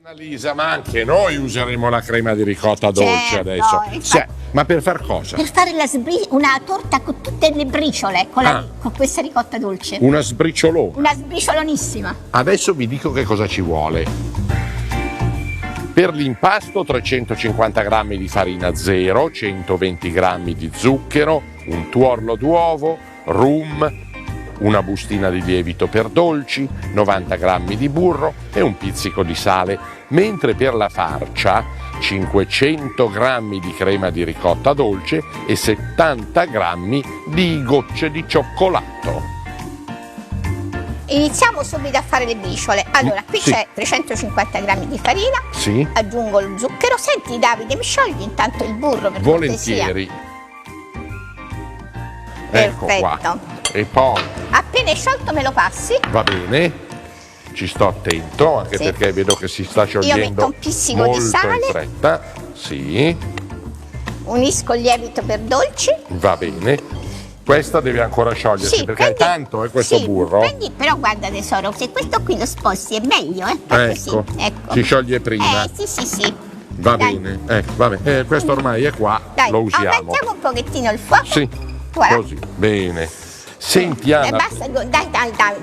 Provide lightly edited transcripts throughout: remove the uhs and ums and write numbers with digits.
Annalisa, ma anche noi useremo la crema di ricotta dolce adesso. Ma per far cosa? Per fare una torta con tutte le briciole con questa ricotta dolce. Una sbriciolona. Una sbriciolonissima. Adesso vi dico che cosa ci vuole. Per l'impasto 350 g di farina zero, 120 g di zucchero, un tuorlo d'uovo, rum, una bustina di lievito per dolci, 90 g di burro e un pizzico di sale, mentre per la farcia 500 g di crema di ricotta dolce e 70 g di gocce di cioccolato. Iniziamo subito a fare le briciole. Allora, qui c'è 350 g di farina, aggiungo lo zucchero. Senti Davide, mi sciogli intanto il burro per volentieri. Ecco qua. E poi appena è sciolto me lo passi. Va bene, ci sto attento anche perché vedo che si sta sciogliendo. Io metto un pizzico di sale in fretta. Unisco il lievito per dolci. Va bene. Questa deve ancora sciogliersi perché è tanto questo burro. Però guarda tesoro, se questo qui lo sposti è meglio, ecco. Si scioglie prima. Sì. Va bene, vabbè. Questo ormai è qua, lo usiamo. Aumentiamo un pochettino il fuoco. Sì, voilà. Così, bene. Senti Anna, basta, dai,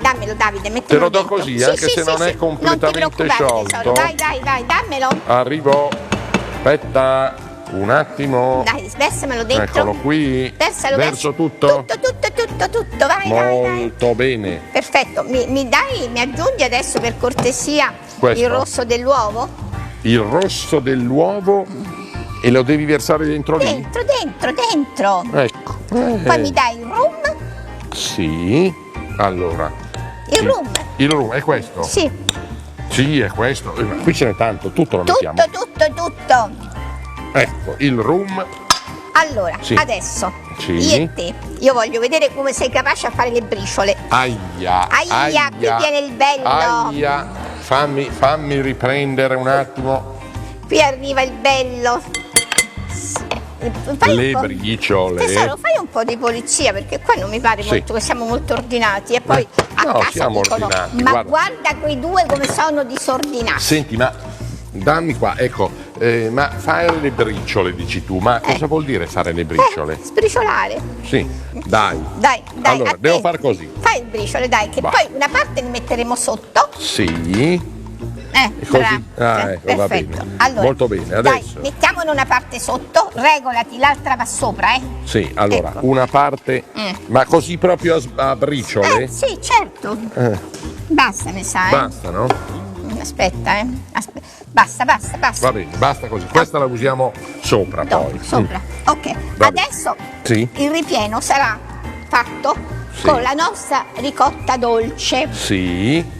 dammelo Davide, te lo do così, anche se non è completamente sciolto. Dai, dammelo. Arrivo, aspetta un attimo. Dai, versamelo dentro. Eccolo qui. Verso tutto? Tutto, vai. Molto bene. Perfetto, mi aggiungi adesso per cortesia il rosso dell'uovo? Il rosso dell'uovo e lo devi versare dentro lì? Dentro. Ecco. Poi mi dai il rum? Sì, allora. Il rum è questo? Sì, è questo. Qui ce n'è tanto, tutto lo mettiamo. Tutto. Ecco, il rum. Allora, adesso io e te, io voglio vedere come sei capace a fare le briciole. Aia, qui viene il bello. Aia, fammi riprendere un attimo. Qui arriva il bello. Le briciole. Tesoro, fai un po' di pulizia perché qua non mi pare molto che siamo molto ordinati e poi a casa siamo dicono, ordinati. Ma guarda quei due come sono disordinati. Senti, ma dammi qua, ecco. Ma fare le briciole, dici tu, ma cosa vuol dire fare le briciole? Sbriciolare. Sì, dai. Allora, devo fare così. Fai il briciole, dai, che poi una parte li metteremo sotto. Sì. Così. Ecco, va bene. Allora, molto bene, adesso. Dai, mettiamone una parte sotto, regolati, l'altra va sopra, Sì, allora, una parte. Ma così proprio a briciole? Sì, certo. Basta, mi sa, Basta, no? Aspetta. Basta. Va bene, basta così. Questa la usiamo sopra poi. Sopra. Ok, adesso il ripieno sarà fatto con la nostra ricotta dolce. Sì.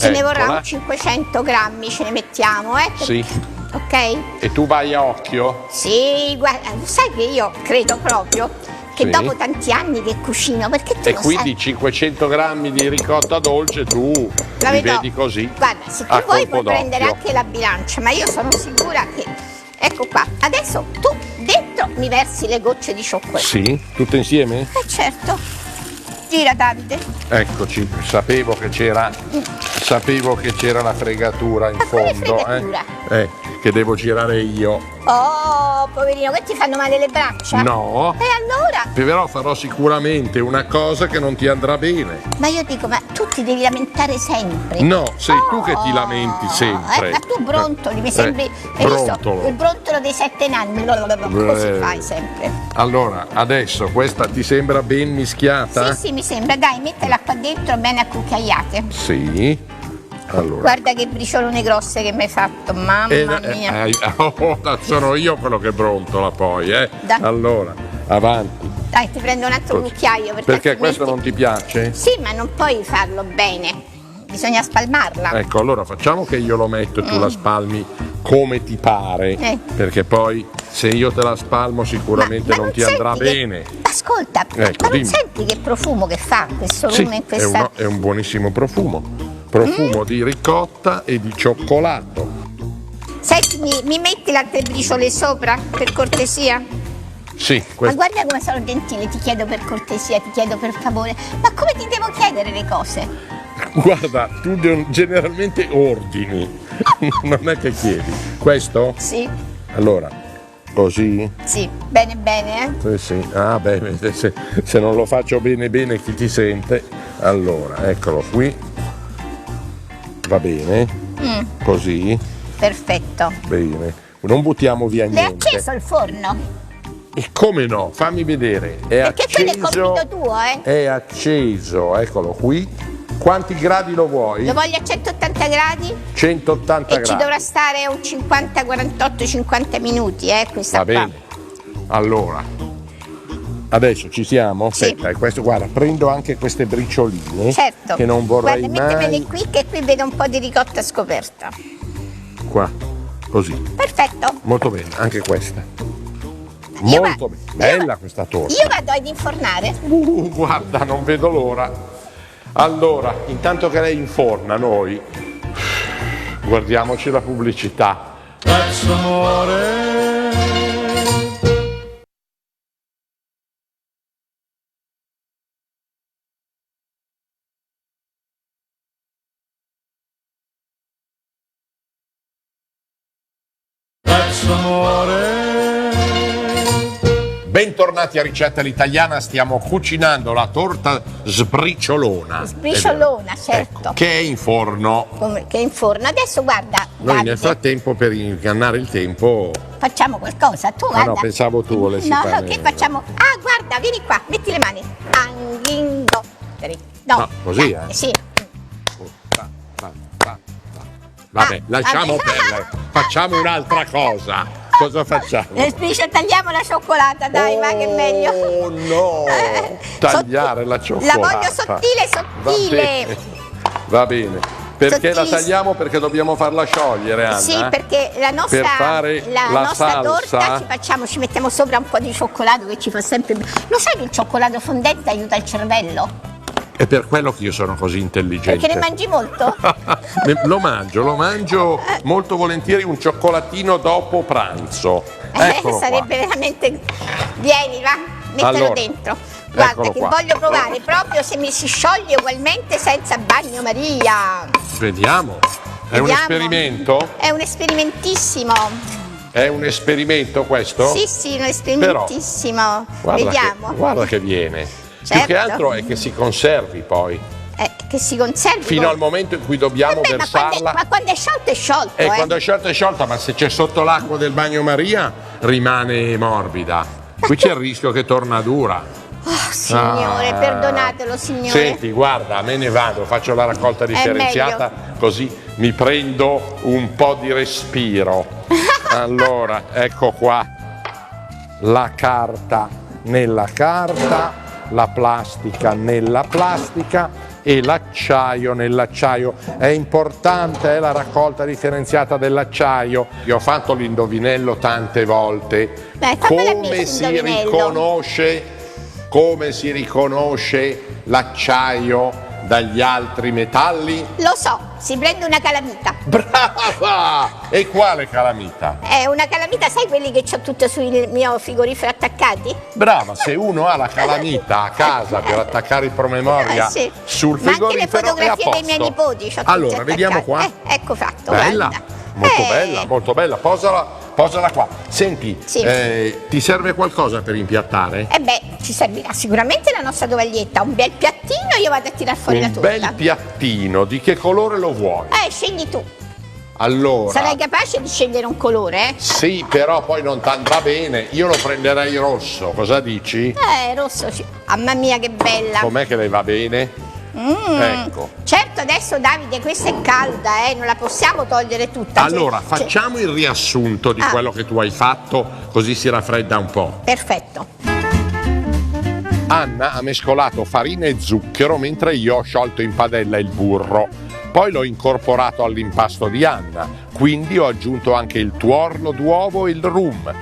Ce ne vorrà un 500 grammi, ce ne mettiamo, Sì. Ok? E tu vai a occhio? Sì, guarda, sai che io credo proprio che dopo tanti anni che cucino, perché tu e quindi 500 grammi di ricotta dolce tu li vedi così? Guarda, se tu vuoi puoi prendere anche la bilancia, ma io sono sicura che... Ecco qua, adesso tu dentro mi versi le gocce di cioccolato. Sì? Tutte insieme? Certo. Gira Davide. Eccoci, sapevo che c'era la fregatura in fondo, che devo girare io. Oh, poverino, che ti fanno male le braccia? No. E allora? Però farò sicuramente una cosa che non ti andrà bene. Ma io dico, ma tu ti devi lamentare sempre. No, sei tu che ti lamenti sempre. Ma tu brontoli, mi sembri il brontolo dei 7 anni. Così fai sempre. Allora, adesso questa ti sembra ben mischiata? Sì, mi sembra. Dai, mettela qua dentro bene a cucchiaiate. Sì. Allora. Guarda che briciolone grosse che mi hai fatto, mamma mia. Sono io quello che brontola poi, Dai. Allora, avanti. Dai, ti prendo un altro cucchiaio. Perché questo non ti piace? Sì, ma non puoi farlo bene. Bisogna spalmarla. Ecco, allora facciamo che io lo metto e tu la spalmi come ti pare. Perché poi se io te la spalmo sicuramente non ti andrà bene. Ascolta, ma non senti che profumo che fa questo rum in questa... È un buonissimo profumo. Profumo di ricotta e di cioccolato. Senti, mi metti le altre briciole sopra, per cortesia? Sì, Ma guarda come sono gentile, ti chiedo per cortesia, ti chiedo per favore. Ma come ti devo chiedere le cose? Guarda, tu generalmente ordini, non è che chiedi. Questo? Sì. Allora, così? Sì, bene bene, Sì, sì. Ah, beh, se non lo faccio bene bene chi ti sente? Allora, eccolo qui. Va bene? Così? Perfetto. Bene. Non buttiamo via L'hai niente. acceso il forno? E come no? Fammi vedere. È Perché quello è acceso. compito tuo, eh? È acceso, eccolo qui. Quanti gradi lo vuoi? Lo voglio a 180 gradi 180 e gradi. ci dovrà stare un 50, 48, 50 minuti, questa Va qua. bene. Allora, adesso ci siamo? Sì. Aspetta, questo, guarda, prendo anche queste bricioline. Certo. Che non vorrei Guarda, mettemele mai. qui che qui vedo un po' di ricotta scoperta. Qua, così. Perfetto. Molto bene, anche questa. Io Molto bene. Bella questa torta. Io vado ad infornare. Guarda, non vedo l'ora. Allora, intanto che lei inforna noi, guardiamoci la pubblicità. Bentornati a Ricetta all'Italiana, stiamo cucinando la torta sbriciolona. Sbriciolona, È vero. certo. Ecco, che è in forno. Che è in forno. Adesso guarda, Noi Davide, nel frattempo, per ingannare il tempo. facciamo qualcosa. Tu guarda. no, pensavo tu volessi No, fare- che facciamo? Ah, guarda, vieni qua, metti le mani. Anghingo. No, così, Sì. Vabbè, lasciamo vabbè. perdere. Facciamo un'altra cosa. Cosa facciamo? Tagliamo la cioccolata, dai, va che è meglio. Oh no! Tagliare la cioccolata. La voglio sottile, sottile. Va bene. Perché la Sottissima. tagliamo? Perché dobbiamo farla sciogliere, Anna. Sì, perché la nostra, Per fare la la nostra salsa. torta ci mettiamo sopra un po' di cioccolato che ci fa sempre bene. Lo sai che il cioccolato fondente aiuta il cervello? È per quello che io sono così intelligente. Perché ne mangi molto? Lo mangio molto volentieri un cioccolatino dopo pranzo. Eccolo Sarebbe veramente. Vieni, va, mettilo Allora, dentro. Guarda eccolo che qua. voglio provare proprio se mi si scioglie ugualmente senza bagnomaria. qua. Vediamo. È un Vediamo. esperimento? È un esperimentissimo. È un esperimento questo? Sì, un esperimentissimo. Vediamo. Guarda che viene. Più Certo. che altro è che si conservi poi. Che si conservi. Fino al momento in cui dobbiamo Vabbè, versarla. ma quando è sciolto è sciolto. E quando è sciolta è sciolta, ma se c'è sotto l'acqua del bagnomaria rimane morbida. Qui c'è il rischio che torna dura. Oh, signore, perdonatelo, signore. Senti, guarda, me ne vado, faccio la raccolta differenziata, così mi prendo un po' di respiro. Allora, ecco qua la carta nella carta, la plastica nella plastica e l'acciaio nell'acciaio. È importante la raccolta differenziata dell'acciaio. Io ho fatto l'indovinello tante volte. Fammela Come amici, si indovinello. come si riconosce l'acciaio dagli altri metalli? Lo so, si prende una calamita. Brava! E quale calamita? È una calamita, sai quelli che ho tutte sul mio frigorifero attaccati? Brava, se uno ha la calamita a casa per attaccare il promemoria Sì. sul Ma anche le frigorifero è a fotografie posto. dei miei nipoti c'ho tutte Allora, vediamo qua. attaccate. Ecco fatto, Bella, guarda. molto bella. Posala qua. Senti, Sì. ti serve qualcosa per impiattare? Ci servirà sicuramente la nostra tovaglietta, un bel piattino e io vado a tirar fuori la Un torta. bel piattino, di che colore lo vuoi? Scegli tu. Allora, Sarai capace di scegliere un colore? sì, però poi non ti andrà bene. Io lo prenderei rosso, cosa dici? Rosso. Mamma mia che bella. Com'è che le va bene? Ecco. Certo, adesso Davide, questa è calda, non la possiamo togliere tutta. Allora, facciamo il riassunto di quello che tu hai fatto, così si raffredda un po'. Perfetto. Anna ha mescolato farina e zucchero mentre io ho sciolto in padella il burro. Poi l'ho incorporato all'impasto di Anna, quindi ho aggiunto anche il tuorlo d'uovo e il rum.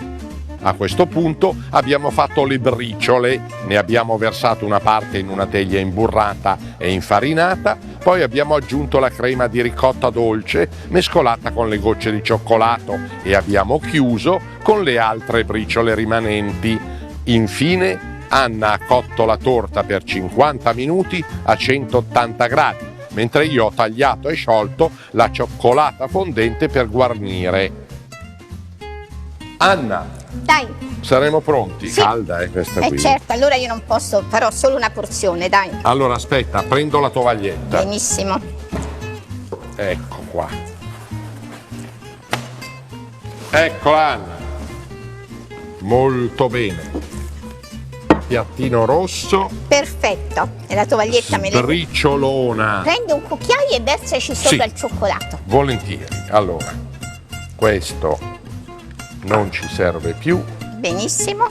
A questo punto abbiamo fatto le briciole, ne abbiamo versato una parte in una teglia imburrata e infarinata, poi abbiamo aggiunto la crema di ricotta dolce mescolata con le gocce di cioccolato e abbiamo chiuso con le altre briciole rimanenti. Infine Anna ha cotto la torta per 50 minuti a 180 gradi, mentre io ho tagliato e sciolto la cioccolata fondente per guarnire. Anna, Dai. saremo pronti? Sì. Calda questa qui. Certo, allora io non posso, farò solo una porzione, dai. Allora aspetta, prendo la tovaglietta. Benissimo. Ecco qua. Eccola Anna. Molto bene. Piattino rosso. Perfetto. E la tovaglietta me la Briciolona. prendi un cucchiaio e versaci sopra Sì. il cioccolato. Volentieri. Allora, questo non ci serve più. Benissimo.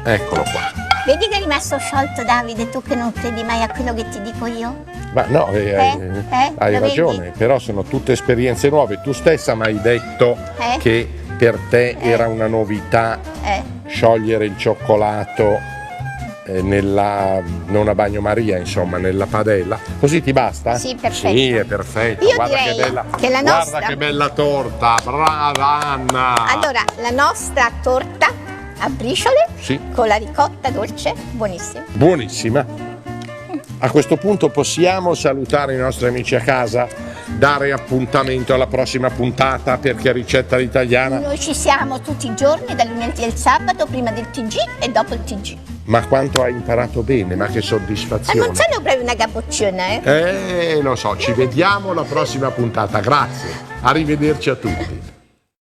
Eccolo qua. Vedi che è rimasto sciolto, Davide, tu che non credi mai a quello che ti dico io? Ma no, hai lo ragione, vedi? però sono tutte esperienze nuove. Tu stessa mi hai detto che per te era una novità sciogliere il cioccolato non a bagnomaria, insomma, nella padella. Così ti basta? Sì, perfetto. Sì, è perfetto. Io Guarda direi che bella, che la guarda nostra- che bella torta, brava Anna. Allora, la nostra torta a briciole Sì. con la ricotta dolce, buonissima. Buonissima. A questo punto possiamo salutare i nostri amici a casa, dare appuntamento alla prossima puntata perché ricetta all'italiana. Noi ci siamo tutti i giorni, dal lunedì al sabato, prima del TG e dopo il TG. Ma quanto hai imparato bene, ma che Ma soddisfazione. non sono proprio una capoccione, Lo so, ci vediamo alla prossima puntata. Grazie. Arrivederci a tutti.